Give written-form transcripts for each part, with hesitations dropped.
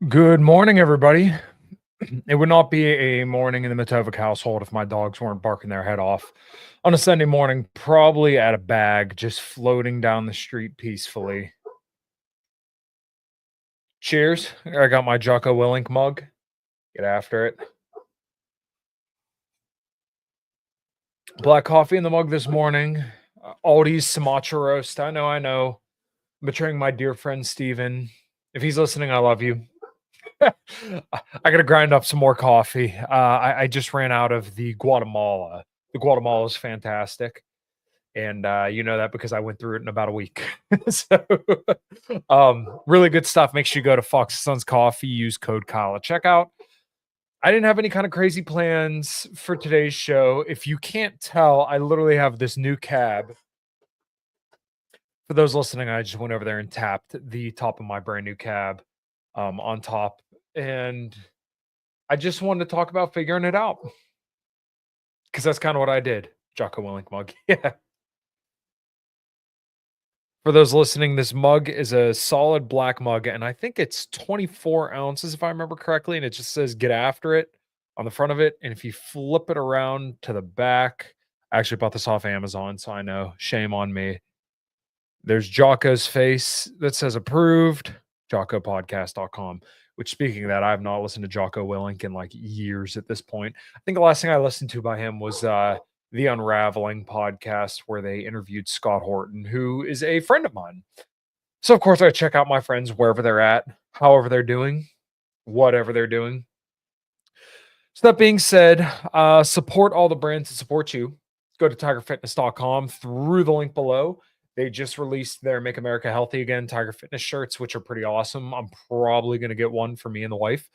Good morning, everybody. It would not be a morning in the Matovic household if my dogs weren't barking their head off on a Sunday morning, probably at a bag just floating down the street peacefully. Cheers. I got my Jocko Willink mug. Get after it. Black coffee in the mug this morning. Aldi's Sumatra roast. I know. Betraying my dear friend Steven. If he's listening, I love you. I got to grind up some more coffee. I just ran out of the Guatemala. The Guatemala is fantastic, and you know that because I went through it in about a week. So, really good stuff. Make sure you go to Fox Sons Coffee. Use code Kyle at checkout. I didn't have any kind of crazy plans for today's show. If you can't tell, I literally have this new cab. For those listening, I just went over there and tapped the top of my brand new cab on top, and I just wanted to talk about figuring it out because that's kind of what I did. Jocko Willink mug. Yeah. For those listening, this mug is a solid black mug, and I think it's 24 ounces if I remember correctly. And it just says "Get After It" on the front of it. And if you flip it around to the back, I actually bought this off Amazon, so I know. Shame on me. There's Jocko's face that says approved, jockopodcast.com. Which, speaking of that, I have not listened to Jocko Willink in like years at this point. I think the last thing I listened to by him was the Unraveling podcast where they interviewed Scott Horton, who is a friend of mine. So, of course, I check out my friends wherever they're at, however they're doing, whatever they're doing. So, that being said, support all the brands that support you. Go to tigerfitness.com through the link below. They just released their Make America Healthy Again Tiger Fitness shirts, which are pretty awesome. I'm probably going to get one for me and the wife.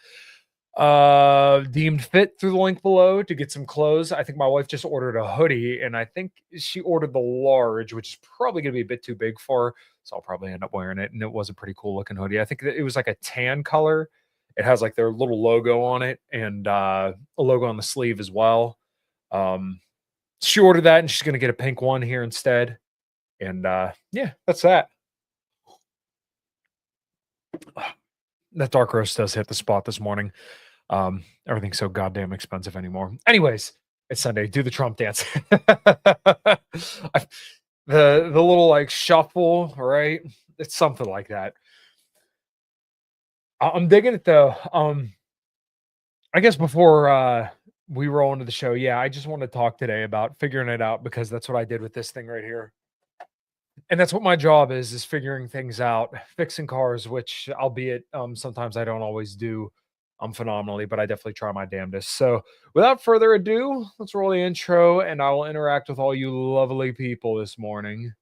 Deemed fit through the link below to get some clothes. I think my wife just ordered a hoodie, and I think she ordered the large, which is probably going to be a bit too big for her. So I'll probably end up wearing it. And it was a pretty cool looking hoodie. I think that it was like a tan color. It has like their little logo on it and a logo on the sleeve as well. Um, she ordered that, and she's going to get a pink one here instead. And yeah, that's that. That dark roast does hit the spot this morning. Everything's so goddamn expensive anymore. Anyways, it's Sunday. Do the Trump dance. The little like shuffle, right? It's something like that. I'm digging it though. I guess before we roll into the show, yeah, I just want to talk today about figuring it out because that's what I did with this thing right here. And that's what my job is figuring things out, fixing cars, which albeit sometimes I don't always do phenomenally, but I definitely try my damnedest. So without further ado, let's roll the intro and I will interact with all you lovely people this morning.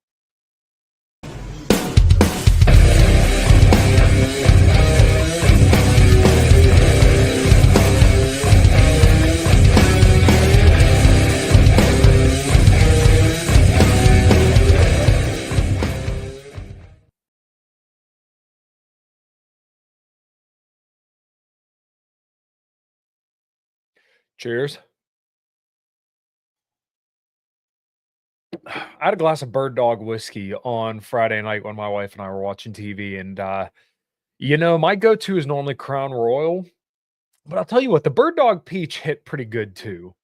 Cheers. I had a glass of Bird Dog whiskey on Friday night when my wife and I were watching TV. And, my go to is normally Crown Royal. But I'll tell you what, the Bird Dog Peach hit pretty good too.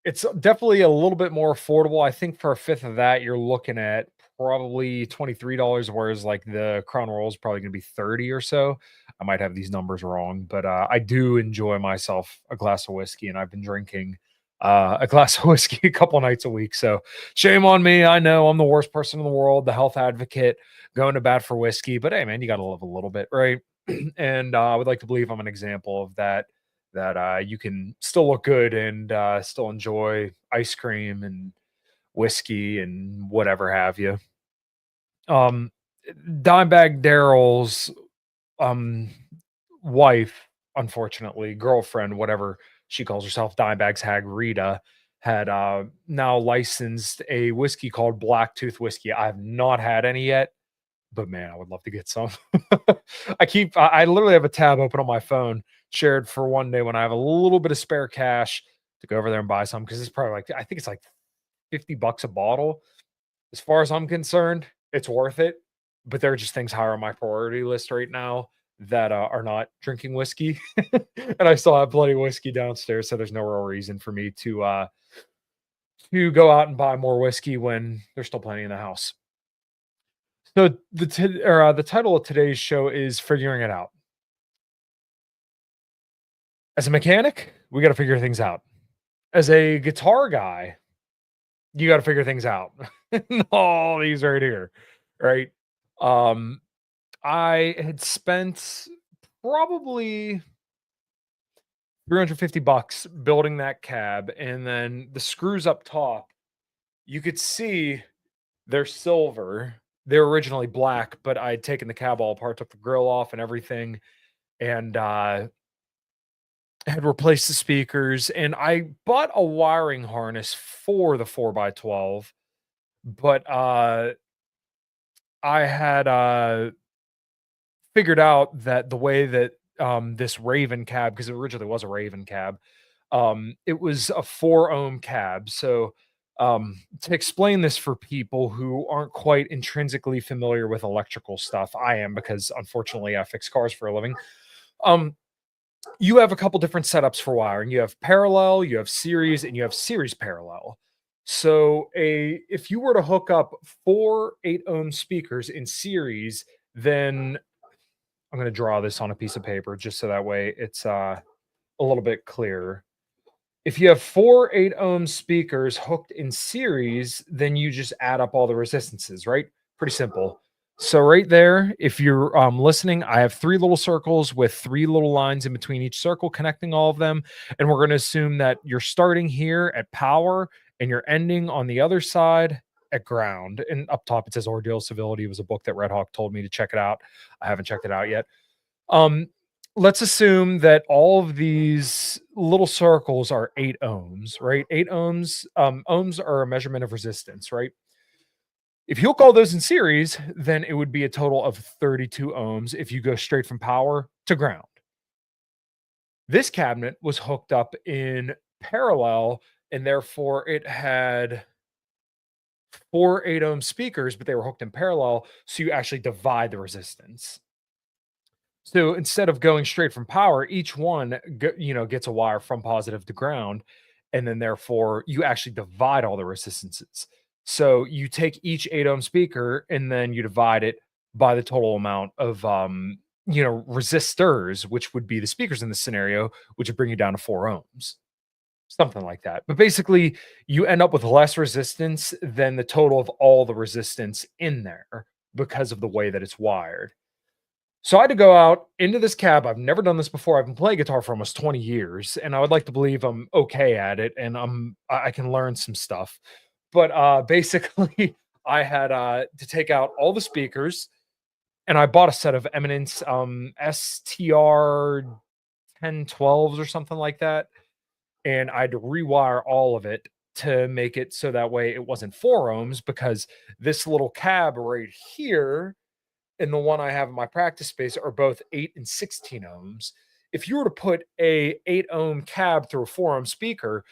It's definitely a little bit more affordable. I think for a fifth of that, you're looking at probably $23, whereas like the Crown Royal is probably going to be 30 or so. I might have these numbers wrong, but I do enjoy myself a glass of whiskey, and I've been drinking a glass of whiskey a couple nights a week. So shame on me. I know I'm the worst person in the world, the health advocate, going to bat for whiskey. But hey, man, you got to live a little bit, right? And I would like to believe I'm an example of that you can still look good and still enjoy ice cream and whiskey and whatever have you. Um, Dimebag Darrell's um, wife, unfortunately, girlfriend, whatever she calls herself, Dimebag's hag Rita, had now licensed a whiskey called Blacktooth Whiskey. I have not had any yet, but man, I would love to get some. I literally have a tab open on my phone, shared for one day when I have a little bit of spare cash to go over there and buy some because it's probably like, I think it's like $50 a bottle. As far as I'm concerned, it's worth it. But there are just things higher on my priority list right now that are not drinking whiskey, and I still have plenty of whiskey downstairs, so there's no real reason for me to go out and buy more whiskey when there's still plenty in the house. So the title of today's show is figuring it out. As a mechanic, we got to figure things out. As a guitar guy, you got to figure things out. All these right here, right? Um, I had spent probably $350 building that cab, and then the screws up top, you could see they're silver. They're originally black, but I had taken the cab all apart, took the grill off and everything, and had replaced the speakers. And I bought a wiring harness for the 4x12, but I had figured out that the way that this Raven cab, because it originally was a Raven cab, it was a 4 ohm cab. So to explain this for people who aren't quite intrinsically familiar with electrical stuff, I am, because unfortunately I fix cars for a living. You have a couple different setups for wiring. You have parallel, you have series, and you have series parallel. So if you were to hook up 4 8 ohm speakers in series, then I'm going to draw this on a piece of paper just so that way it's a little bit clearer. If you have 4 8 ohm speakers hooked in series, then you just add up all the resistances, right? Pretty simple. So right there, if you're listening, I have 3 little circles with 3 little lines in between each circle connecting all of them. And we're going to assume that you're starting here at power and you're ending on the other side at ground. And up top it says Ordeal Civility. It was a book that Red Hawk told me to check it out. I haven't checked it out yet. Um, let's assume that all of these little circles are 8 ohms, right? 8 ohms. Ohms are a measurement of resistance, right? If you hook all those in series, then it would be a total of 32 ohms if you go straight from power to ground. This cabinet was hooked up in parallel, and therefore it had 4 8 ohm speakers, but they were hooked in parallel. So you actually divide the resistance. So instead of going straight from power, each one gets a wire from positive to ground, and then therefore you actually divide all the resistances. So you take each 8 ohm speaker and then you divide it by the total amount of resistors, which would be the speakers in this scenario, which would bring you down to 4 ohms, something like that. But basically, you end up with less resistance than the total of all the resistance in there because of the way that it's wired. So I had to go out into this cab. I've never done this before. I've been playing guitar for almost 20 years, and I would like to believe I'm okay at it and I can learn some stuff. But basically, I had to take out all the speakers, and I bought a set of Eminence STR 1012s or something like that, and I had to rewire all of it to make it so that way it wasn't 4 ohms, because this little cab right here and the one I have in my practice space are both 8 and 16 ohms. If you were to put a 8 ohm cab through a 4 ohm speaker,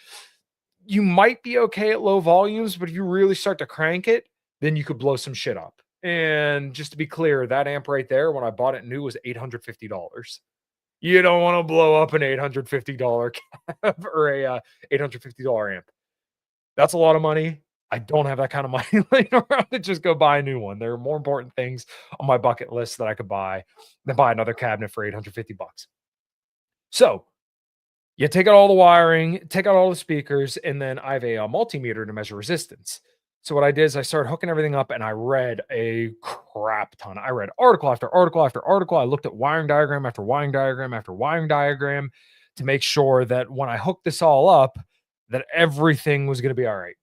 you might be okay at low volumes, but if you really start to crank it, then you could blow some shit up. And just to be clear, that amp right there, when I bought it new, was $850. You don't want to blow up an $850 cab or a $850 amp. That's a lot of money. I don't have that kind of money laying around to just go buy a new one. There are more important things on my bucket list that I could buy than buy another cabinet for $850. So you take out all the wiring, take out all the speakers, and then I have a multimeter to measure resistance. So what I did is I started hooking everything up and I read a crap ton. I read article after article after article. I looked at wiring diagram after wiring diagram after wiring diagram to make sure that when I hooked this all up, that everything was going to be all right.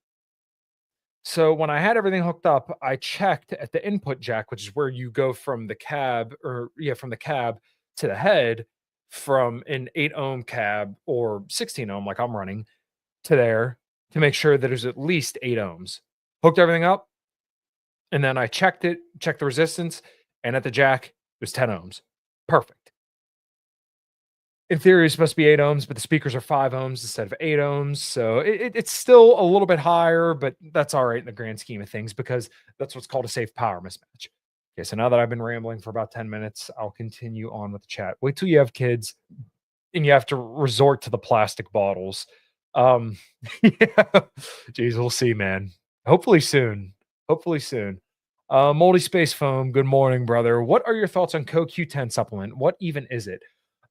So when I had everything hooked up, I checked at the input jack, which is where you go from the cab from the cab to the head, from an 8 ohm cab or 16 ohm, like I'm running, to there, to make sure that there's at least 8 ohms. Hooked everything up, and then I checked the resistance, and at the jack, it was 10 ohms. Perfect. In theory, it's supposed to be 8 ohms, but the speakers are 5 ohms instead of 8 ohms. So it's still a little bit higher, but that's all right in the grand scheme of things, because that's what's called a safe power mismatch. Okay, so now that I've been rambling for about 10 minutes, I'll continue on with the chat. Wait till you have kids and you have to resort to the plastic bottles. Um, yeah, geez, we'll see, man. Hopefully soon. Hopefully soon. Moldy Space Foam, good morning, brother. What are your thoughts on CoQ10 supplement? What even is it?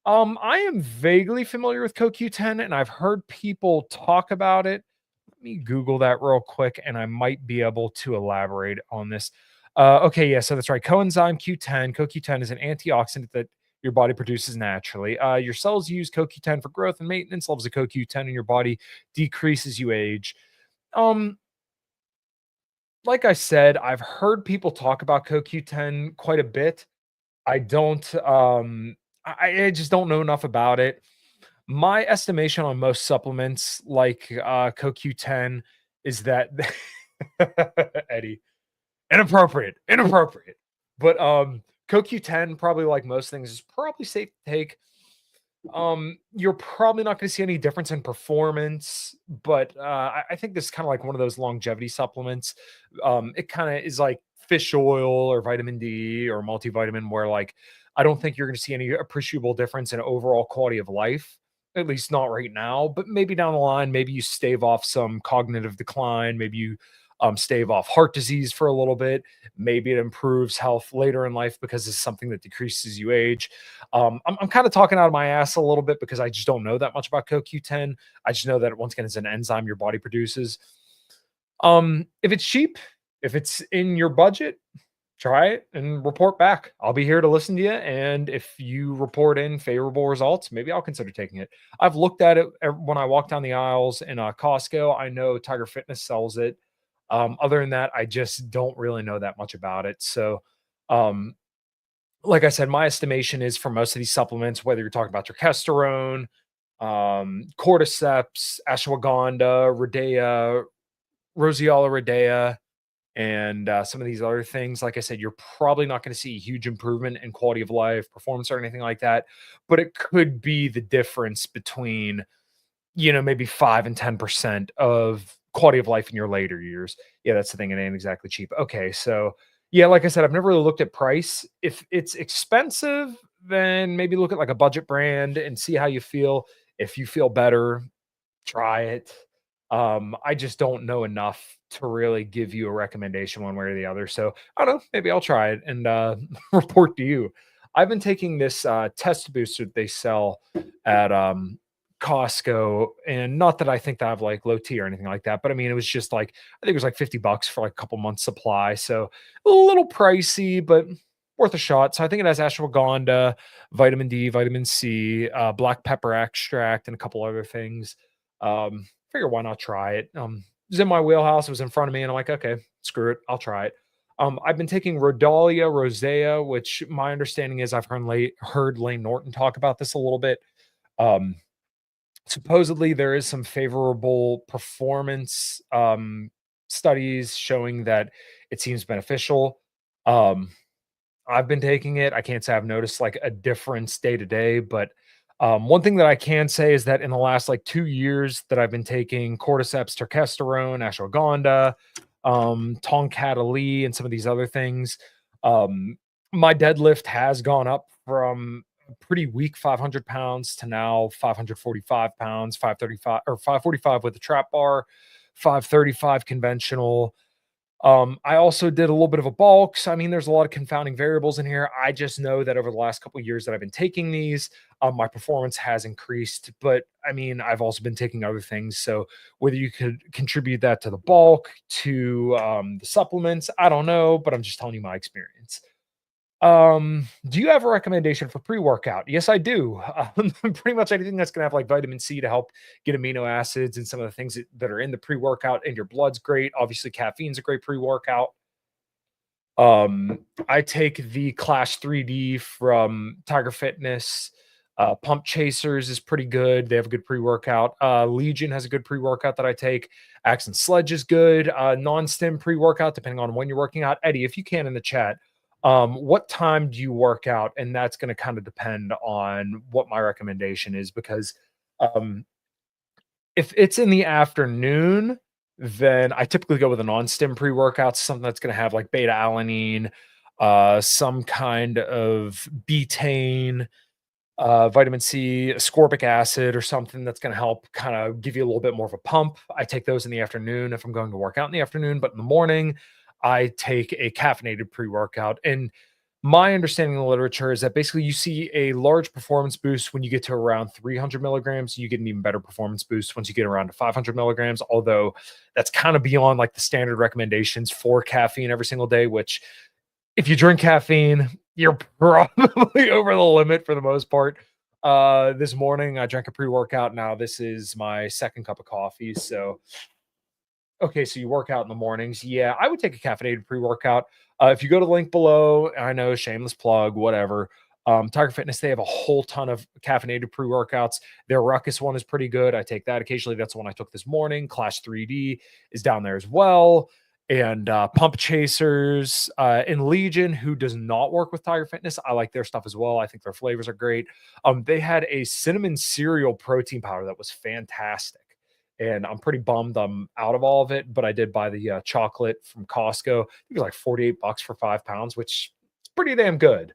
I am vaguely familiar with CoQ10 and I've heard people talk about it. Let me Google that real quick and I might be able to elaborate on this. Okay, yeah, so that's right. Coenzyme Q10. CoQ10 is an antioxidant that your body produces naturally. Your cells use CoQ10 for growth and maintenance. Levels of CoQ10 in your body decrease as you age. Um, like I said, I've heard people talk about CoQ10 quite a bit. I don't I just don't know enough about it. My estimation on most supplements like CoQ10 is that Eddie, inappropriate. But CoQ10, probably like most things, is probably safe to take. You're probably not going to see any difference in performance, but I think this is kind of like one of those longevity supplements. It kind of is like fish oil or vitamin D or multivitamin, where like I don't think you're going to see any appreciable difference in overall quality of life, at least not right now. But maybe down the line, maybe you stave off some cognitive decline, maybe you stave off heart disease for a little bit. Maybe it improves health later in life because it's something that decreases you age. I'm kind of talking out of my ass a little bit because I just don't know that much about CoQ10. I just know that once again, it's an enzyme your body produces. If it's cheap, if it's in your budget, try it and report back. I'll be here to listen to you. And if you report in favorable results, maybe I'll consider taking it. I've looked at it when I walk down the aisles in Costco. I know Tiger Fitness sells it. Other than that, I just don't really know that much about it. So, um, like I said, my estimation is for most of these supplements, whether you're talking about testosterone, cordyceps, ashwagandha, rhodea, roseola rhodea, and some of these other things, like I said, you're probably not going to see a huge improvement in quality of life, performance, or anything like that. But it could be the difference between, maybe 5 and 10% of quality of life in your later years. Yeah, that's the thing. It ain't exactly cheap. Okay, so yeah, like I said, I've never really looked at price. If it's expensive, then maybe look at like a budget brand and see how you feel. If you feel better, try it. I just don't know enough to really give you a recommendation one way or the other. So I don't know, maybe I'll try it and report to you. I've been taking this test booster that they sell at Costco, and not that I think that I have like low T or anything like that, but I mean it was just like I think it was like $50 for like a couple months supply. So a little pricey, but worth a shot. So I think it has ashwagandha, vitamin D, vitamin C, black pepper extract, and a couple other things. Figure why not try it? It was in my wheelhouse. It was in front of me, and I'm like, okay, screw it, I'll try it. I've been taking Rhodalia rosea, which my understanding is I've heard Lane Norton talk about this a little bit. Um, Supposedly there is some favorable performance studies showing that it seems beneficial. Um, I've been taking it. I can't say I've noticed like a difference day to day, but one thing that I can say is that in the last like 2 years that I've been taking cordyceps, terkesterone, ashwagandha, Tongkat Ali, and some of these other things, um, my deadlift has gone up from a pretty weak 500 pounds to now 545 pounds, 535 or 545 with a trap bar, 535 conventional. I also did a little bit of a bulk. So, I mean, there's a lot of confounding variables in here. I just know that over the last couple of years that I've been taking these, my performance has increased. But I mean, I've also been taking other things. So, whether you could contribute that to the bulk, to the supplements, I don't know, but I'm just telling you my experience. Do you have a recommendation for pre-workout? Yes, I do. Pretty much anything that's gonna have like vitamin C to help get amino acids and some of the things that are in the pre-workout and your blood's great. Obviously, caffeine's a great pre-workout. I take the Clash 3D from Tiger Fitness. Pump Chasers is pretty good. They have a good pre-workout. Legion has a good pre-workout that I take. Axe and Sledge is good. Non-stim pre-workout, depending on when you're working out. Eddie, if you can in the chat, what time do you work out? And that's going to kind of depend on what my recommendation is because um, if it's in the afternoon, then I typically go with a non-stim pre-workout, something that's going to have like beta alanine, some kind of betaine, vitamin C, ascorbic acid, or something that's going to help kind of give you a little bit more of a pump. I take those in the afternoon if I'm going to work out in the afternoon, but in the morning, I take a caffeinated pre workout. And my understanding of the literature is that basically you see a large performance boost when you get to around 300 milligrams. You get an even better performance boost once you get around to 500 milligrams, although that's kind of beyond like the standard recommendations for caffeine every single day, which if you drink caffeine, you're probably over the limit for the most part. This morning I drank a pre-workout. Now this is my second cup of coffee. So, okay, so you work out in the mornings. Yeah, I would take a caffeinated pre-workout. If you go to the link below, I know shameless plug, whatever. Tiger Fitness, they have a whole ton of caffeinated pre-workouts. Their Ruckus one is pretty good. I take that occasionally. That's the one I took this morning. Clash 3D is down there as well. And Pump Chasers and Legion, who does not work with Tiger Fitness. I like their stuff as well. I think their flavors are great. They had a cinnamon cereal protein powder that was fantastic, and I'm pretty bummed I'm out of all of it, but I did buy the chocolate from Costco. I think it was like 48 bucks for 5 pounds, which is pretty damn good.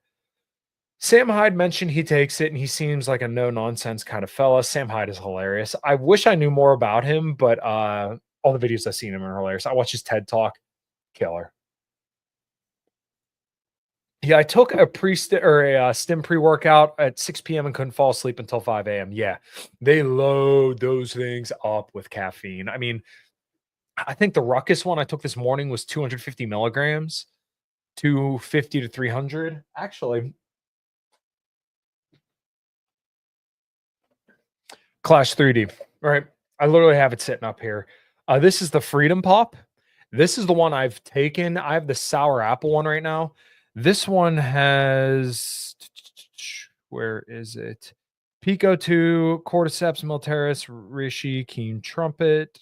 Sam Hyde mentioned he takes it and he seems like a no nonsense kind of fella. Sam Hyde is hilarious. I wish I knew more about him, but all the videos I've seen him are hilarious. I watched his TED talk, killer. Yeah, I took a stim pre-workout at 6 p.m. and couldn't fall asleep until 5 a.m. Yeah, they load those things up with caffeine. I mean, I think the Ruckus one I took this morning was 250 milligrams, 250 to 300. Actually, Clash 3D, right? I literally have it sitting up here. This is the Freedom Pop. This is the one I've taken. I have the sour apple one right now. This one has, where is it? Pico 2, Cordyceps militaris, Rishi, Keen Trumpet,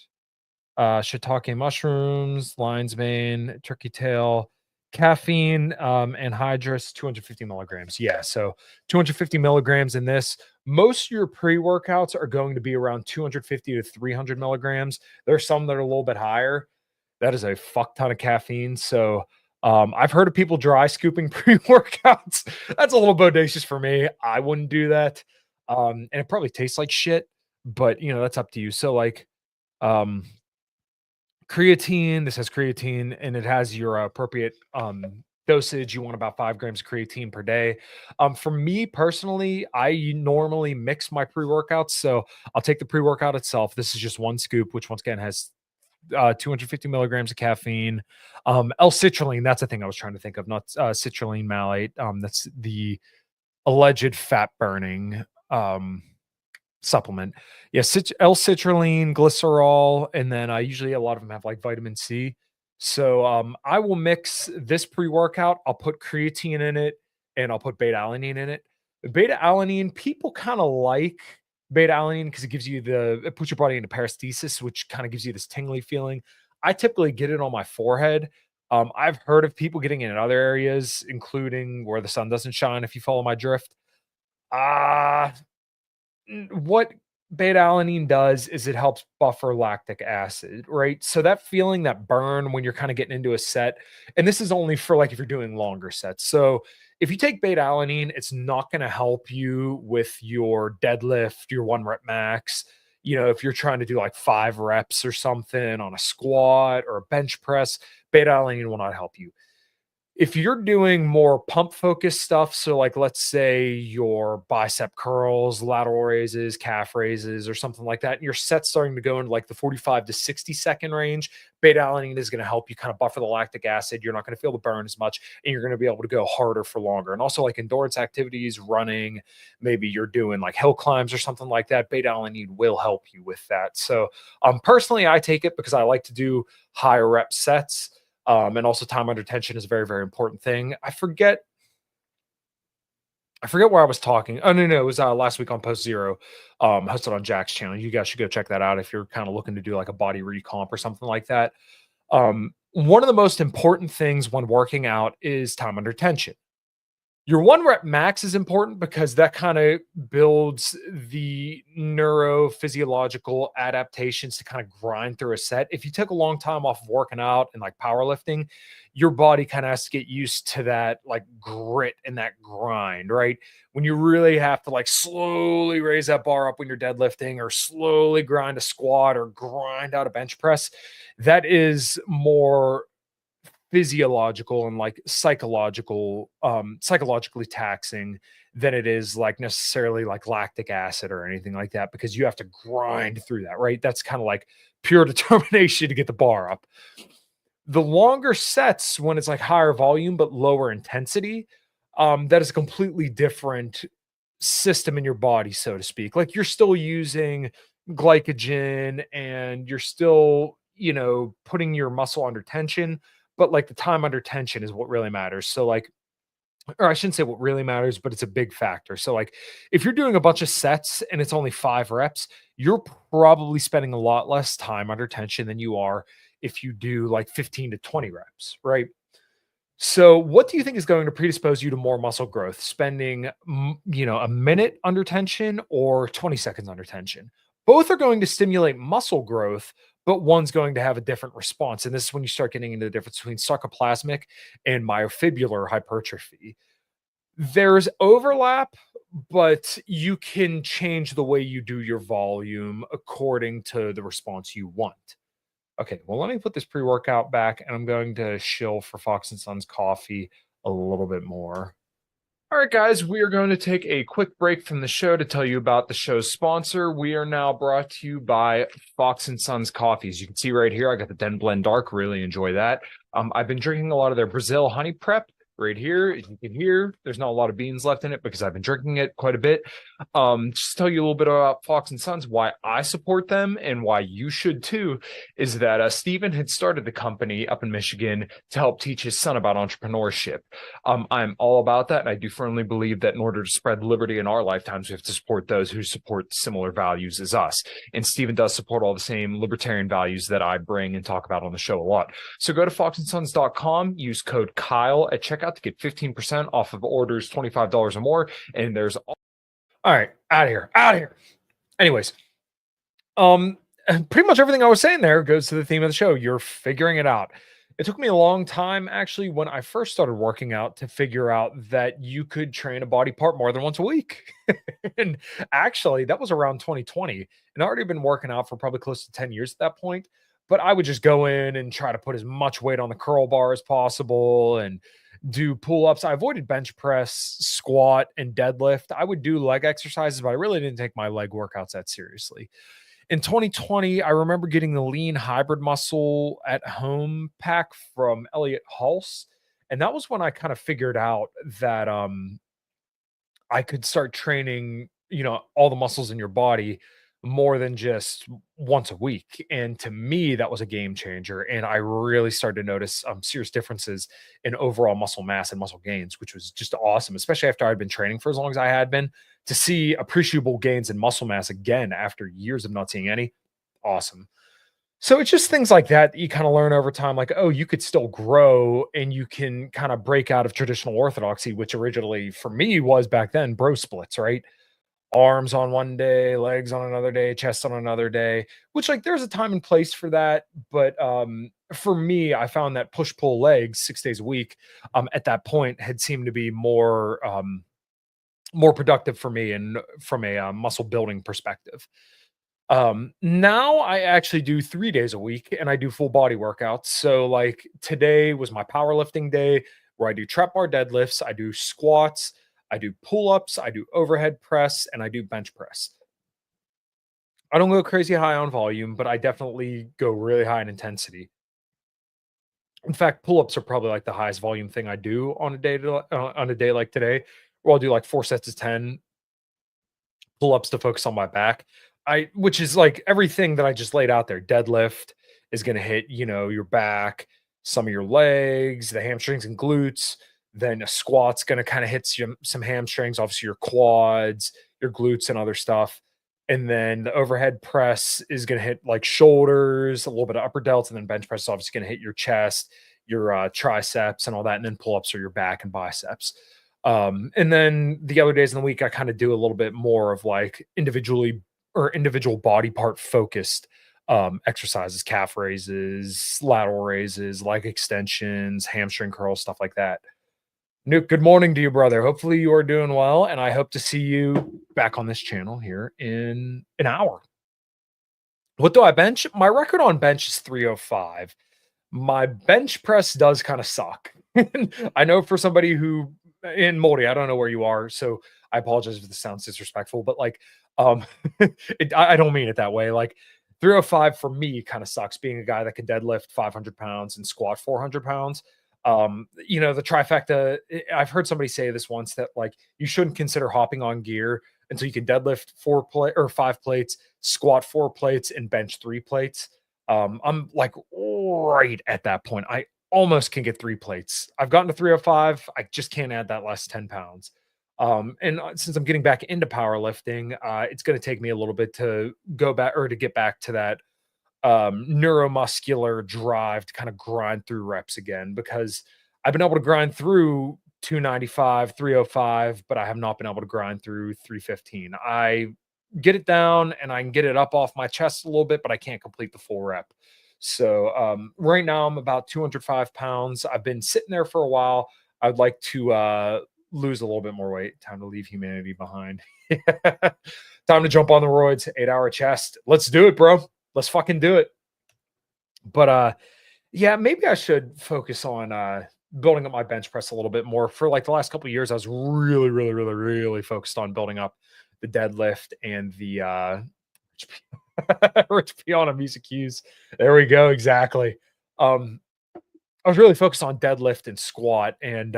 shiitake mushrooms, lion's mane, turkey tail, caffeine, anhydrous, 250 milligrams. Yeah, so 250 milligrams in this. Most of your pre-workouts are going to be around 250 to 300 milligrams. There's some that are a little bit higher. That is a fuck ton of caffeine. So I've heard of people dry scooping pre-workouts. That's a little bodacious for me. I wouldn't do that. And it probably tastes like shit, but you know, that's up to you. So like um creatine, this has creatine and it has your appropriate dosage. You want about 5 grams of creatine per day. For me personally, I normally mix my pre-workouts. So I'll take the pre-workout itself. This is just one scoop, which once again has 250 milligrams of caffeine. L-citrulline, that's the thing I was trying to think of, not citrulline malate. That's the alleged fat burning supplement. Yeah, L-citrulline, glycerol, and then I usually a lot of them have like vitamin C. So I will mix this pre-workout. I'll put creatine in it, and I'll put beta alanine in it. Beta alanine, people kind of like beta alanine because it puts your body into parastasis, which kind of gives you this tingly feeling. I typically get it on my forehead. I've heard of people getting it in other areas, including where the sun doesn't shine. If you follow my drift, ah, what beta alanine does is it helps buffer lactic acid, right? So that feeling, that burn when you're kind of getting into a set, and this is only for like if you're doing longer sets. So if you take beta alanine, it's not going to help you with your deadlift, your 1 rep max. You know, if you're trying to do like 5 reps or something on a squat or a bench press, beta alanine will not help you. If you're doing more pump focused stuff, so like let's say your bicep curls, lateral raises, calf raises, or something like that, and your set's starting to go into like the 45 to 60-second range, beta alanine is going to help you kind of buffer the lactic acid. You're not going to feel the burn as much, and you're going to be able to go harder for longer. And also like endurance activities, running, maybe you're doing like hill climbs or something like that, beta alanine will help you with that. So personally, I take it because I like to do higher rep sets. And also time under tension is a very, very important thing. I forget where I was talking. Oh no, it was last week on Post Zero, hosted on Jack's channel. You guys should go check that out if you're kind of looking to do like a body recomp or something like that. One of the most important things when working out is time under tension. Your 1 rep max is important because that kinda builds the neurophysiological adaptations to kinda grind through a set. If you took a long time off of working out and, like, powerlifting, your body kinda has to get used to that, like, grit and that grind, right? When you really have to, like, slowly raise that bar up when you're deadlifting or slowly grind a squat or grind out a bench press, that is more physiological and like psychologically taxing than it is like necessarily like lactic acid or anything like that, because you have to grind through that, right? That's kind of like pure determination to get the bar up. The longer sets, when it's like higher volume but lower intensity, that is a completely different system in your body, so to speak. Like you're still using glycogen and you're still, putting your muscle under tension, but like the time under tension is what really matters. So, like, or I shouldn't say what really matters, but it's a big factor. So, like, if you're doing a bunch of sets and it's only 5 reps, you're probably spending a lot less time under tension than you are if you do like 15 to 20 reps, right? So, what do you think is going to predispose you to more muscle growth? Spending, a minute under tension or 20 seconds under tension? Both are going to stimulate muscle growth, but one's going to have a different response. And this is when you start getting into the difference between sarcoplasmic and myofibular hypertrophy. There's overlap, but you can change the way you do your volume according to the response you want. Okay, well, let me put this pre-workout back and I'm going to shill for Fox and Sons coffee a little bit more. All right, guys, we are going to take a quick break from the show to tell you about the show's sponsor. We are now brought to you by Fox and Sons coffees. You can see right here, I got the Den Blend Dark. Really enjoy that. I've been drinking a lot of their Brazil honey prep right here. As you can hear, there's not a lot of beans left in it because I've been drinking it quite a bit. Just to tell you a little bit about Fox and Sons, why I support them and why you should too, is that Steven had started the company up in Michigan to help teach his son about entrepreneurship. I'm all about that, and I do firmly believe that in order to spread liberty in our lifetimes, we have to support those who support similar values as us. And Steven does support all the same libertarian values that I bring and talk about on the show a lot. So go to foxandsons.com, use code Kyle at checkout to get 15% off of orders $25 or more. And there's all right, out of here, out of here. Anyways, pretty much everything I was saying there goes to the theme of the show. You're figuring it out. It took me a long time, actually, when I first started working out to figure out that you could train a body part more than once a week. And actually, that was around 2020. And I already been working out for probably close to 10 years at that point. But I would just go in and try to put as much weight on the curl bar as possible and do pull ups. I avoided bench press, squat, and deadlift. I would do leg exercises, but I really didn't take my leg workouts that seriously. In 2020, I remember getting the lean hybrid muscle at home pack from Elliot Hulse. And that was when I kind of figured out that I could start training, all the muscles in your body more than just once a week. And to me, that was a game changer. And I really started to notice serious differences in overall muscle mass and muscle gains, which was just awesome, especially after I'd been training for as long as I had been. To see appreciable gains in muscle mass again after years of not seeing any, awesome. So it's just things like that you kind of learn over time, like, oh, you could still grow and you can kind of break out of traditional orthodoxy, which originally for me was back then bro splits, right? Arms on one day, legs on another day, chest on another day, which like there's a time and place for that. But for me, I found that push pull legs 6 days a week at that point had seemed to be more productive for me and from a muscle building perspective. Now I actually do 3 days a week and I do full body workouts. So like today was my powerlifting day where I do trap bar deadlifts, I do squats, I do pull-ups, I do overhead press, and I do bench press. I don't go crazy high on volume, but I definitely go really high in intensity. In fact, pull-ups are probably like the highest volume thing I do on a day like today, where I'll do like 4 sets of 10 pull-ups to focus on my back. Which is like everything that I just laid out there. Deadlift is going to hit, your back, some of your legs, the hamstrings and glutes. Then a squat's going to kind of hit some hamstrings, obviously your quads, your glutes, and other stuff. And then the overhead press is going to hit like shoulders, a little bit of upper delts, and then bench press is obviously going to hit your chest, your triceps, and all that. And then pull ups are your back and biceps. And then the other days in the week, I kind of do a little bit more of like individual body part focused exercises, calf raises, lateral raises, leg extensions, hamstring curls, stuff like that. Nuke, good morning to you, brother. Hopefully you are doing well, and I hope to see you back on this channel here in an hour. What do I bench? My record on bench is 305. My bench press does kind of suck. I know for somebody who in Moldy, I don't know where you are, so I apologize if this sounds disrespectful, but like, um, I don't mean it that way. Like, 305 for me kind of sucks being a guy that can deadlift 500 pounds and squat 400 pounds. The trifecta, I've heard somebody say this once that like you shouldn't consider hopping on gear until you can deadlift 5 plates, squat 4 plates, and bench 3 plates. I'm like right at that point. I almost can get 3 plates. I've gotten to 305. I just can't add that last 10 pounds. And since I'm getting back into powerlifting, it's going to take me a little bit to go back or to get back to that neuromuscular drive to kind of grind through reps again because I've been able to grind through 295, 305, but I have not been able to grind through 315. I get it down and I can get it up off my chest a little bit, but I can't complete the full rep. So right now I'm about 205 pounds. I've been sitting there for a while. I'd like to lose a little bit more weight. Time to leave humanity behind. Time to jump on the roids. 8-hour chest. Let's do it, bro. Let's fucking do it. But yeah, maybe I should focus on building up my bench press a little bit more. For like the last couple of years, I was really, really, really, really focused on building up the deadlift and the Rich Piana music cues. There we go. Exactly. I was really focused on deadlift and squat, and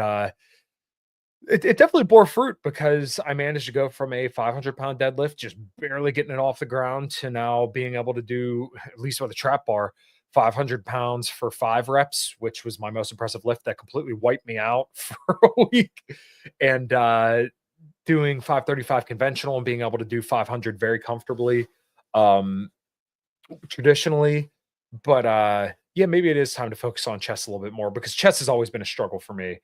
it definitely bore fruit because I managed to go from a 500-pound deadlift, just barely getting it off the ground, to now being able to do, at least with a trap bar, 500 pounds for 5 reps, which was my most impressive lift that completely wiped me out for a week. And doing 535 conventional and being able to do 500 very comfortably, traditionally. But yeah, maybe it is time to focus on chest a little bit more because chest has always been a struggle for me.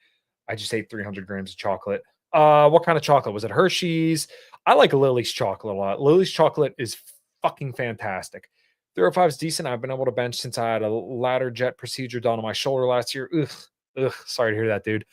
I just ate 300 grams of chocolate. What kind of chocolate? Was it Hershey's? I like Lily's chocolate a lot. Lily's chocolate is fucking fantastic. 305 is decent. I've been able to bench since I had a ladder jet procedure done on my shoulder last year. Ugh, sorry to hear that, dude.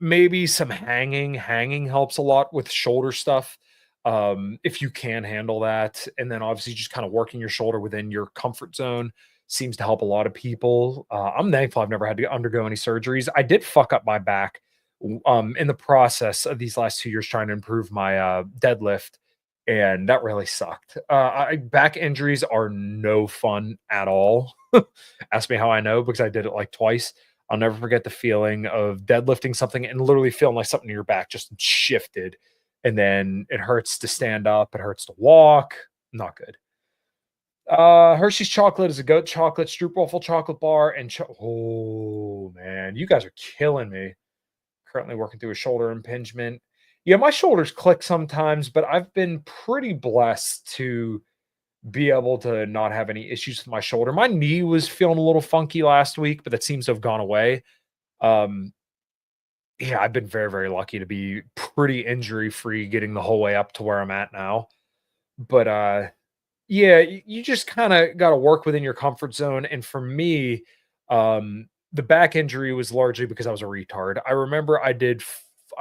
Maybe some hanging. Hanging helps a lot with shoulder stuff. If you can handle that. And then obviously just kind of working your shoulder within your comfort zone seems to help a lot of people. I'm thankful I've never had to undergo any surgeries. I did fuck up my back in the process of these last 2 years trying to improve my deadlift, and that really sucked. Back injuries are no fun at all. Ask me how I know because I did it like twice. I'll never forget the feeling of deadlifting something and literally feeling like something in your back just shifted, and then it hurts to stand up, it hurts to walk. Not good. Hershey's chocolate is a goat chocolate, stroopwafel chocolate bar, and oh man, you guys are killing me. Currently working through a shoulder impingement. Yeah, my shoulders click sometimes, but I've been pretty blessed to be able to not have any issues with my shoulder. My knee was feeling a little funky last week, but that seems to have gone away. Um, yeah, I've been very, very lucky to be pretty injury free getting the whole way up to where I'm at now. But yeah, you just kind of got to work within your comfort zone. And for me, the back injury was largely because I was a retard. I remember I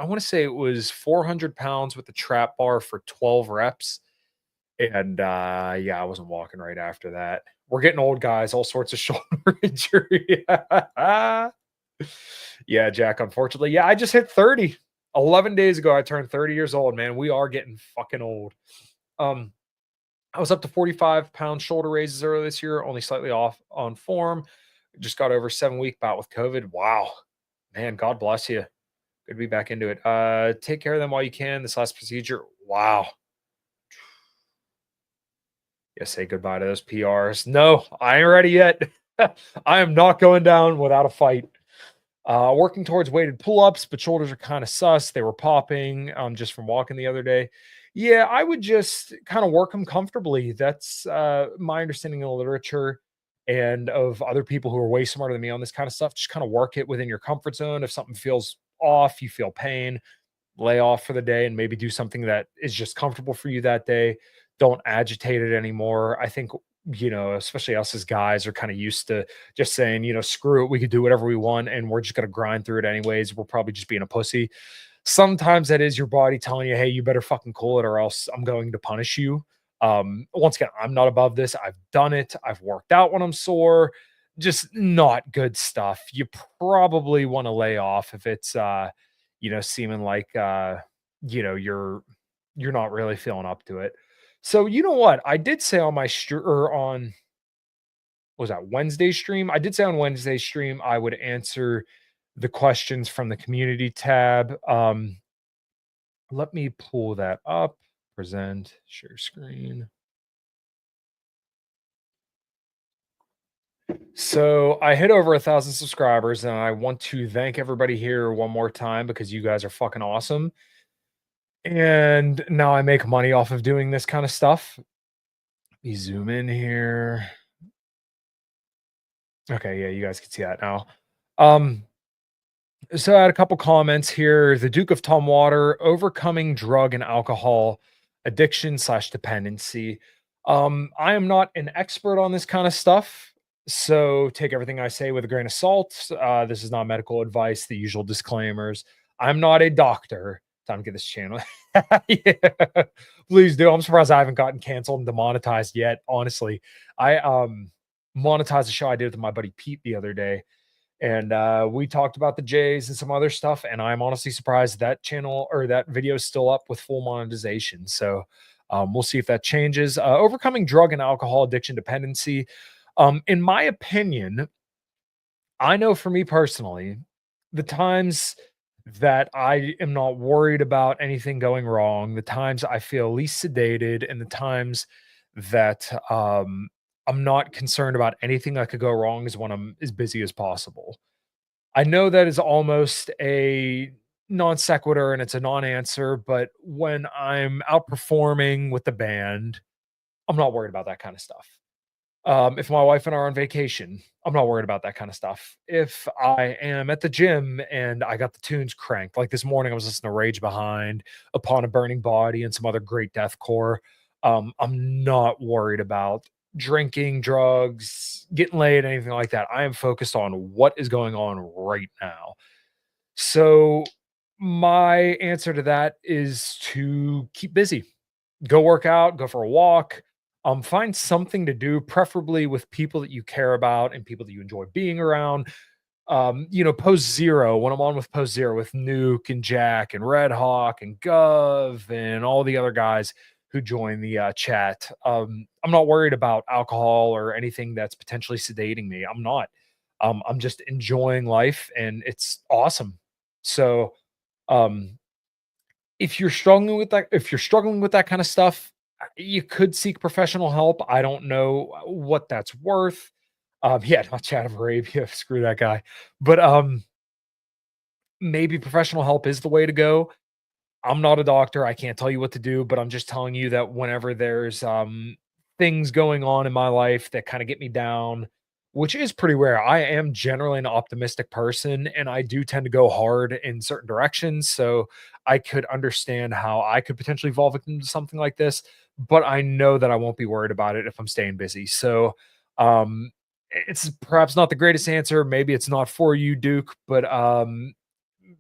want to say it was 400 pounds with the trap bar for 12 reps. And yeah, I wasn't walking right after that. We're getting old, guys, all sorts of shoulder injury. Yeah, Jack, unfortunately. Yeah, I just hit 30. 11 days ago, I turned 30 years old, man. We are getting fucking old. Um, I was up to 45-pound shoulder raises earlier this year, only slightly off on form. Just got over a 7-week bout with COVID. Wow. Man, God bless you. Good to be back into it. Take care of them while you can. This last procedure. Wow. Yeah, say goodbye to those PRs. No, I ain't ready yet. I am not going down without a fight. Working towards weighted pull-ups, but shoulders are kind of sus. They were popping just from walking the other day. Yeah, I would just kind of work them comfortably. That's my understanding of the literature and of other people who are way smarter than me on this kind of stuff. Just kind of work it within your comfort zone. If something feels off, you feel pain, lay off for the day and maybe do something that is just comfortable for you that day. Don't agitate it anymore. I think, especially us as guys are kind of used to just saying, screw it, we could do whatever we want and we're just going to grind through it anyways. We're probably just being a pussy. Sometimes that is your body telling you, hey, you better fucking cool it or else I'm going to punish you. Once again, I'm not above this. I've done it. I've worked out when I'm sore. Just not good stuff. You probably want to lay off if it's seeming like you're not really feeling up to it. So you know what? I did say on my or on what was that Wednesday stream? I did say on Wednesday stream I would answer the questions from the community tab. Let me pull that up. Present, share screen. So I hit over 1,000 subscribers, and I want to thank everybody here one more time because you guys are fucking awesome. And now I make money off of doing this kind of stuff. Let me zoom in here. Okay, yeah, you guys can see that now. So I had a couple comments here. The Duke of Tumwater, overcoming drug and alcohol addiction slash dependency. I am not an expert on this kind of stuff, so take everything I say with a grain of salt. This is not medical advice, the usual disclaimers. I'm not a doctor. Time to get this channel. Yeah, please do. I'm surprised I haven't gotten canceled and demonetized yet. Honestly, I monetized a show I did with my buddy Pete the other day, and we talked about the Jays and some other stuff. And I'm honestly surprised that channel or that video is still up with full monetization. So we'll see if that changes. Overcoming drug and alcohol addiction dependency. In my opinion, I know for me personally, the times that I am not worried about anything going wrong, the times I feel least sedated, and the times that I'm not concerned about anything that could go wrong is when I'm as busy as possible. I know that is almost a non sequitur and it's a non answer, but when I'm outperforming with the band, I'm not worried about that kind of stuff. If my wife and I are on vacation, I'm not worried about that kind of stuff. If I am at the gym and I got the tunes cranked, like this morning, I was listening to Rage Behind, Upon a Burning Body, and some other great deathcore. I'm not worried about drinking, drugs, getting laid, anything like that. I am focused on what is going on right now. So, my answer to that is to keep busy, go work out, go for a walk, find something to do, preferably with people that you care about and people that you enjoy being around. Post Zero, when I'm on with Post Zero with Nuke and Jack and Red Hawk and Gov and all the other guys who join the chat, I'm not worried about alcohol or anything that's potentially sedating me. I'm not. I'm just enjoying life and it's awesome. So, um, if you're struggling with that kind of stuff, you could seek professional help. I don't know what that's worth. Yeah, not Chat of Arabia, screw that guy. But maybe professional help is the way to go. I'm not a doctor. I can't tell you what to do, but I'm just telling you that whenever there's things going on in my life that kind of get me down, which is pretty rare. I am generally an optimistic person and I do tend to go hard in certain directions. So I could understand how I could potentially evolve into something like this, but I know that I won't be worried about it if I'm staying busy. So um it's perhaps not the greatest answer. Maybe it's not for you, Duke, but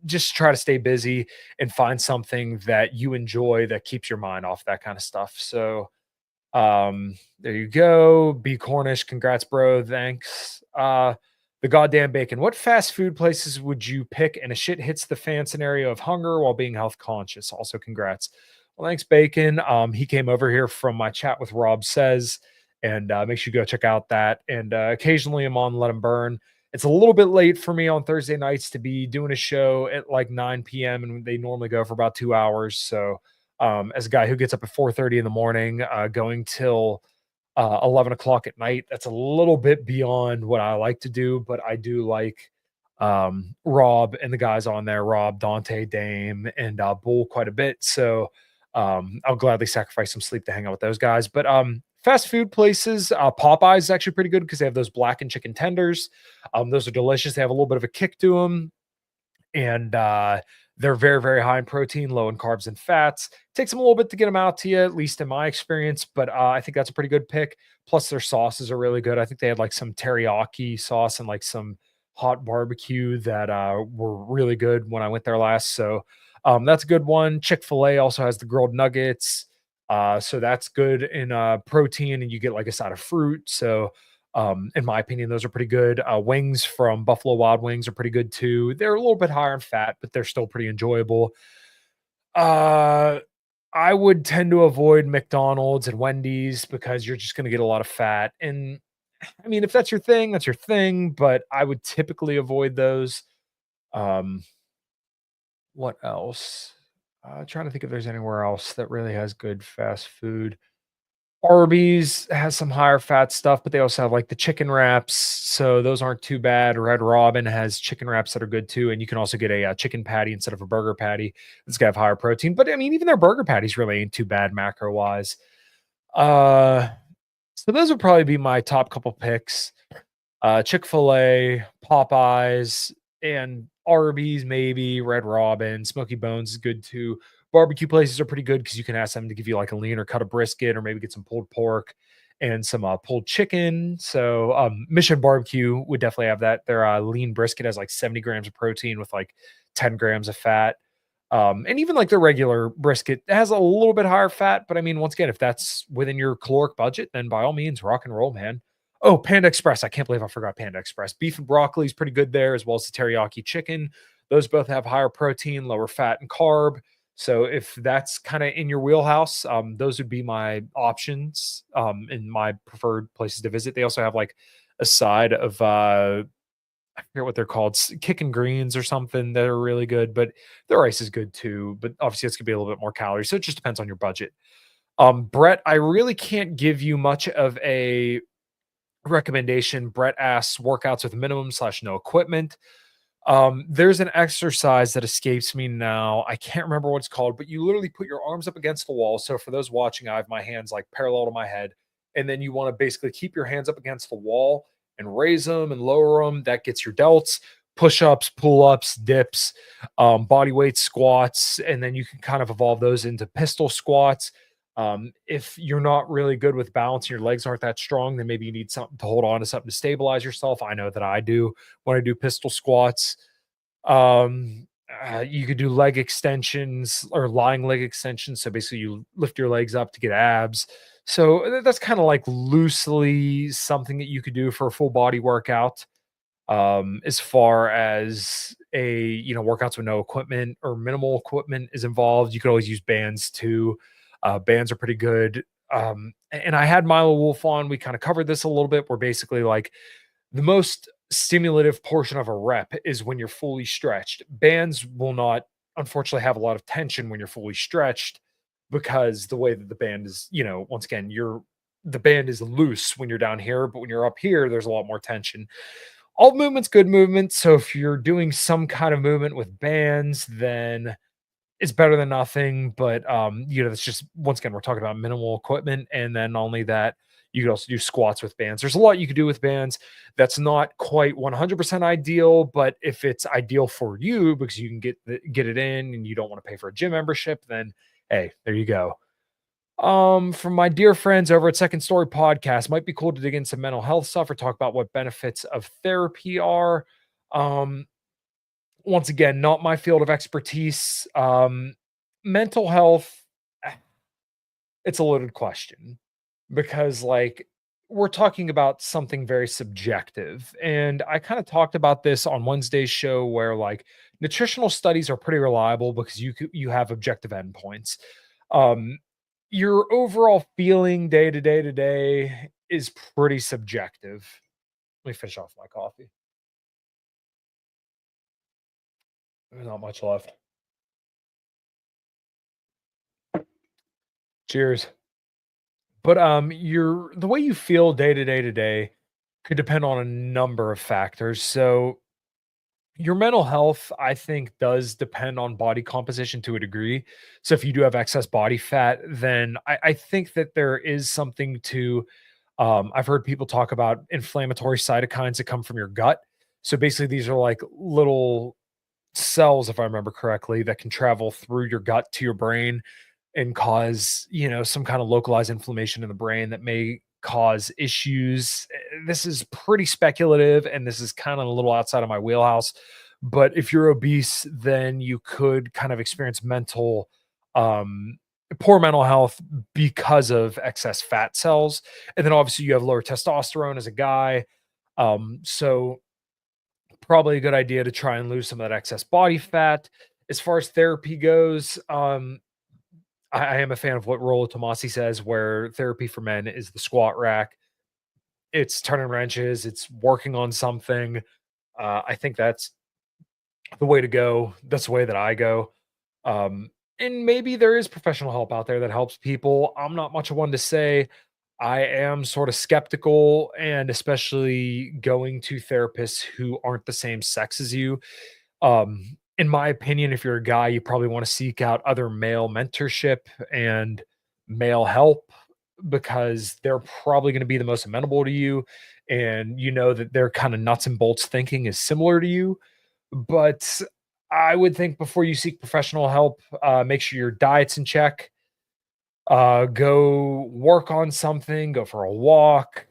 just try to stay busy and find something that you enjoy that keeps your mind off that kind of stuff. So there you go. B Cornish, congrats, bro. Thanks. The goddamn bacon. What fast food places would you pick in a shit hits the fan scenario of hunger while being health conscious? Also, congrats. Well, thanks, Bacon. He came over here from my chat with Rob Says, and make sure you go check out that. And occasionally I'm on Let 'em Burn. It's a little bit late for me on Thursday nights to be doing a show at like 9 p.m. and they normally go for about 2 hours. So as a guy who gets up at 4:30 in the morning, going till 11 o'clock at night, that's a little bit beyond what I like to do, but I do like Rob and the guys on there, Rob, Dante, Dame, and Bull quite a bit. So I'll gladly sacrifice some sleep to hang out with those guys. But fast food places, Popeyes is actually pretty good because they have those blackened chicken tenders. Those are delicious. They have a little bit of a kick to them. and they're very, very high in protein, low in carbs and fats. Takes them a little bit to get them out to you, at least in my experience, but I think that's a pretty good pick. Plus, their sauces are really good. I think they had like some teriyaki sauce and like some hot barbecue that were really good when I went there last. So that's a good one. Chick fil A also has the grilled nuggets. So that's good in protein, and you get like a side of fruit. So in my opinion, those are pretty good. Wings from Buffalo Wild Wings are pretty good too. They're a little bit higher in fat, but they're still pretty enjoyable. Uh, I would tend to avoid McDonald's and Wendy's because you're just going to get a lot of fat. And I mean, if that's your thing, that's your thing. But I would typically avoid those. Um, what else? Trying to think if there's anywhere else that really has good fast food. Arby's has some higher fat stuff, but they also have, like, the chicken wraps, so those aren't too bad. Red Robin has chicken wraps that are good too, and you can also get a, chicken patty instead of a burger patty. It's gonna have higher protein, but, I mean, even their burger patties really ain't too bad macro-wise. Uh, so those would probably be my top couple picks. Chick-fil-A, Popeyes, and Arby's maybe, Red Robin, Smoky Bones is good too. Barbecue places are pretty good because you can ask them to give you like a leaner cut of brisket or maybe get some pulled pork and some pulled chicken. So Mission Barbecue would definitely have that. Their lean brisket has like 70 grams of protein with like 10 grams of fat. And even like the regular brisket has a little bit higher fat, but I mean, once again, if that's within your caloric budget, then by all means, rock and roll, man. Oh, Panda Express. I can't believe I forgot Panda Express. Beef and broccoli is pretty good there, as well as the teriyaki chicken. Those both have higher protein, lower fat, and carb. So if that's kind of in your wheelhouse, those would be my options in my preferred places to visit. They also have like a side of I forget what they're called, kicking greens or something that are really good, but the rice is good too. But obviously, it's gonna be a little bit more calories, so it just depends on your budget. Brett, I really can't give you much of a recommendation. Brett asks workouts with minimum slash no equipment. There's an exercise that escapes me now. I can't remember what it's called, but you literally put your arms up against the wall. So for those watching, I have my hands like parallel to my head, and then you want to basically keep your hands up against the wall and raise them and lower them. That gets your delts, push-ups, pull-ups, dips, body weight squats, and then you can kind of evolve those into pistol squats. If you're not really good with balance and your legs aren't that strong, then maybe you need something to hold on to, something to stabilize yourself. I know that I do when I do pistol squats. You could do leg extensions or lying leg extensions. So basically, you lift your legs up to get abs. So that's kind of like loosely something that you could do for a full body workout. As far as workouts with no equipment or minimal equipment is involved, you could always use bands too. Bands are pretty good. And I had Milo Wolf on. We kind of covered this a little bit. Where basically like the most stimulative portion of a rep is when you're fully stretched. Bands will not, unfortunately, have a lot of tension when you're fully stretched because the way that the band is, once again, the band is loose when you're down here, but when you're up here, there's a lot more tension. All movement's good movement. So if you're doing some kind of movement with bands, then it's better than nothing. But it's just, once again, we're talking about minimal equipment, and then only that, you could also do squats with bands. There's a lot you could do with bands. That's not quite 100% ideal, but if it's ideal for you because you can get it in and you don't want to pay for a gym membership, then hey, there you go. From my dear friends over at Second Story Podcast, might be cool to dig in some mental health stuff or talk about what benefits of therapy are. Um, Once again, not my field of expertise. Mental health, it's a loaded question because, like, we're talking about something very subjective. And I kind of talked about this on Wednesday's show where, like, nutritional studies are pretty reliable because you have objective endpoints. Um, your overall feeling day to day is pretty subjective. Let me finish off my coffee. There's not much left. Cheers. But, the way you feel day to day could depend on a number of factors. So, your mental health, I think, does depend on body composition to a degree. So, if you do have excess body fat, then I think that there is something to I've heard people talk about inflammatory cytokines that come from your gut. So, basically, these are like little cells, if I remember correctly, that can travel through your gut to your brain and cause, some kind of localized inflammation in the brain that may cause issues. This is pretty speculative and this is kind of a little outside of my wheelhouse. But if you're obese, then you could kind of experience um, poor mental health because of excess fat cells. And then obviously you have lower testosterone as a guy. So probably a good idea to try and lose some of that excess body fat. As far as therapy goes, I am a fan of what Rollo Tomassi says, where therapy for men is the squat rack. It's turning wrenches, it's working on something. I think that's the way to go. That's the way that I go. And maybe there is professional help out there that helps people. I'm not much of one to say. I am sort of skeptical, and especially going to therapists who aren't the same sex as you. In my opinion, if you're a guy, you probably want to seek out other male mentorship and male help because they're probably going to be the most amenable to you. And you know that their kind of nuts and bolts thinking is similar to you. But I would think before you seek professional help, make sure your diet's in check. Go work on something, go for a walk,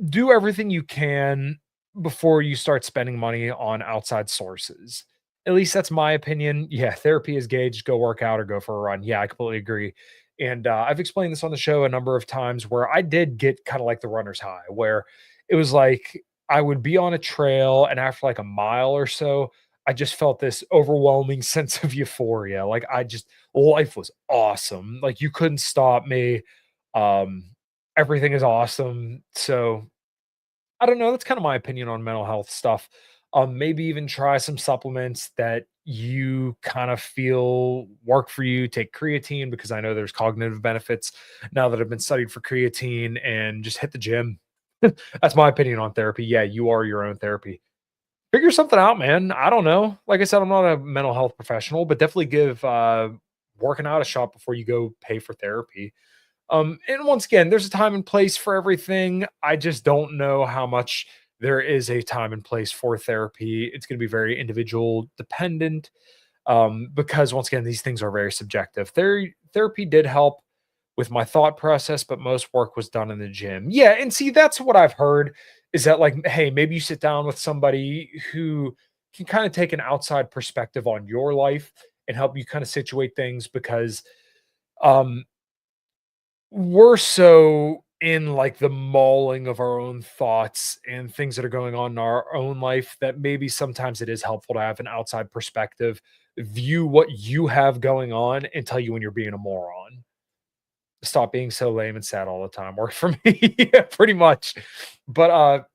do everything you can before you start spending money on outside sources. At least that's my opinion. Yeah, therapy is gauge. Go work out or go for a run. Yeah, I completely agree. And I've explained this on the show a number of times where I did get kind of like the runner's high, where it was like I would be on a trail, and after like a mile or so, I just felt this overwhelming sense of euphoria. Like life was awesome. Like you couldn't stop me. Um, Everything is awesome. So I don't know, that's kinda my opinion on mental health stuff. Maybe even try some supplements that you kind of feel work for you. Take creatine because I know there's cognitive benefits now that have been studied for creatine, and just hit the gym. That's my opinion on therapy. Yeah, you are your own therapy. Figure something out, man. I don't know. Like I said, I'm not a mental health professional, but definitely give, working out a shot before you go pay for therapy. And once again, there's a time and place for everything. I just don't know how much there is a time and place for therapy. It's going to be very individual dependent, because once again, these things are very subjective. Therapy did help with my thought process, but most work was done in the gym. Yeah, and see, that's what I've heard is that like, hey, maybe you sit down with somebody who can kind of take an outside perspective on your life and help you kind of situate things because um we're so in like the mauling of our own thoughts and things that are going on in our own life that maybe sometimes it is helpful to have an outside perspective, view what you have going on and tell you when you're being a moron. Stop being so lame and sad all the time. Work for me. Yeah, pretty much. But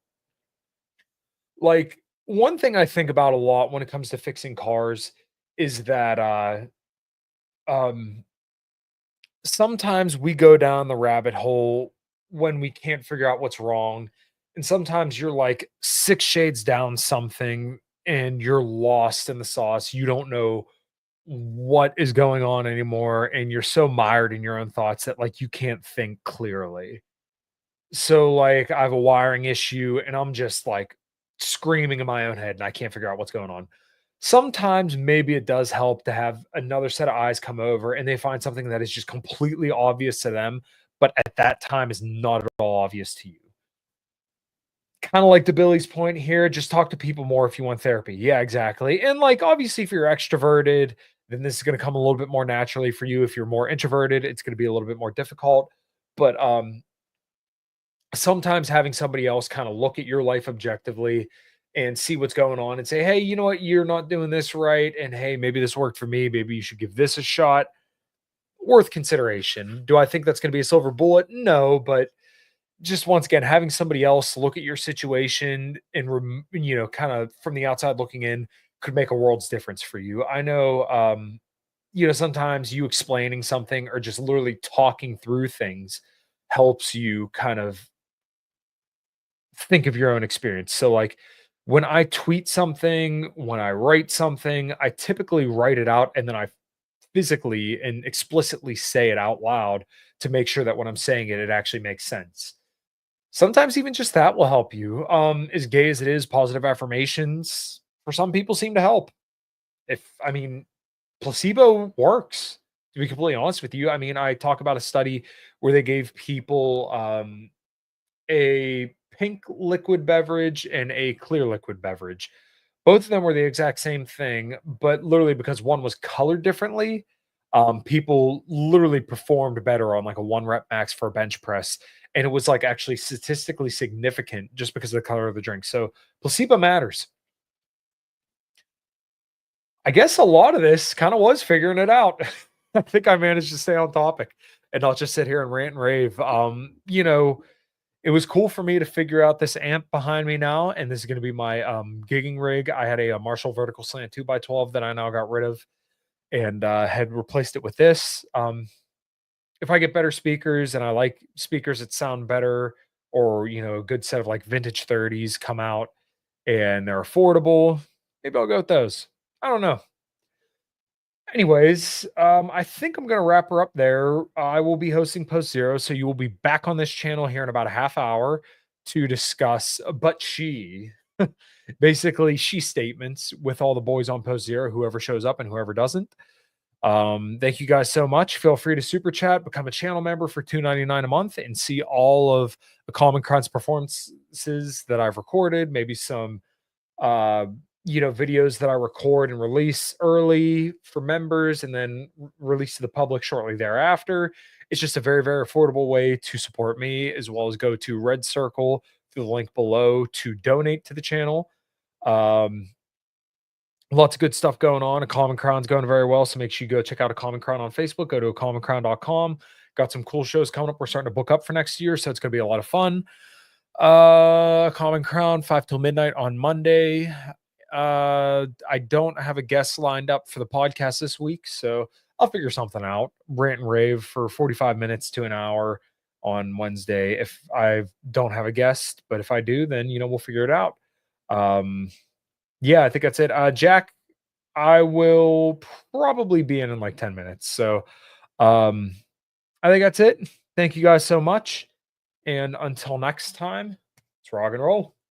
like one thing I think about a lot when it comes to fixing cars is that um sometimes we go down the rabbit hole when we can't figure out what's wrong. And sometimes you're like 6 shades down something and you're lost in the sauce. You don't know what is going on anymore. And you're so mired in your own thoughts that like you can't think clearly. So like I have a wiring issue and I'm just like screaming in my own head and I can't figure out what's going on. Sometimes maybe it does help to have another set of eyes come over and they find something that is just completely obvious to them, but at that time is not at all obvious to you. Kind of like to Billy's point here, just talk to people more if you want therapy. Yeah, exactly. And like obviously if you're extroverted, then this is going to come a little bit more naturally for you. If you're more introverted, it's going to be a little bit more difficult. But sometimes having somebody else kind of look at your life objectively and see what's going on and say, hey, you know what, you're not doing this right. And hey, maybe this worked for me. Maybe you should give this a shot. Worth consideration. Do I think that's going to be a silver bullet? No, but just once again, having somebody else look at your situation and, kind of from the outside looking in could make a world's difference for you. I know, sometimes you explaining something or just literally talking through things helps you kind of think of your own experience. So, like, when I tweet something, when I write something, I typically write it out and then I physically and explicitly say it out loud to make sure that when I'm saying it, it actually makes sense. Sometimes even just that will help you. As gay as it is, positive affirmations, for some people seem to help. If I mean, placebo works, to be completely honest with you. I mean, I talk about a study where they gave people, a pink liquid beverage and a clear liquid beverage. Both of them were the exact same thing, but literally because one was colored differently, people literally performed better on like a 1 rep max for a bench press, and it was, like, actually statistically significant just because of the color of the drink. So, placebo matters. I guess a lot of this kinda was figuring it out. I think I managed to stay on topic and not just sit here and rant and rave. It was cool for me to figure out this amp behind me now, and this is gonna be my, gigging rig. I had a Marshall Vertical Slant 2x12 that I now got rid of and, had replaced it with this. If I get better speakers and I like speakers that sound better, or, a good set of, like, vintage 30s come out and they're affordable, maybe I'll go with those. I don't know. Anyways, I think I'm gonna wrap her up there. I will be hosting Post Zero, so you will be back on this channel here in about a half hour to discuss but she basically she statements with all the boys on Post Zero, whoever shows up and whoever doesn't. Thank you guys so much. Feel free to super chat, become a channel member for $2.99 a month, and see all of the Common Crimes performances that I've recorded, maybe some uh, videos that I record and release early for members and then release to the public shortly thereafter. It's just a very, very affordable way to support me, as well as go to Red Circle through the link below to donate to the channel. Um, Lots of good stuff going on. A Common Crown's going very well, so make sure you go check out A Common Crown on Facebook. Go to acommoncrown.com. Got some cool shows coming up. We're starting to book up for next year, so it's going to be a lot of fun. Common Crown, 5 till midnight on Monday. I don't have a guest lined up for the podcast this week, so I'll figure something out. Rant and rave for 45 minutes to an hour on Wednesday if I don't have a guest, but if I do, then we'll figure it out. Yeah, I think that's it. Jack, I will probably be in like 10 minutes. So, um, I think that's it. Thank you guys so much. And until next time, it's rock and roll.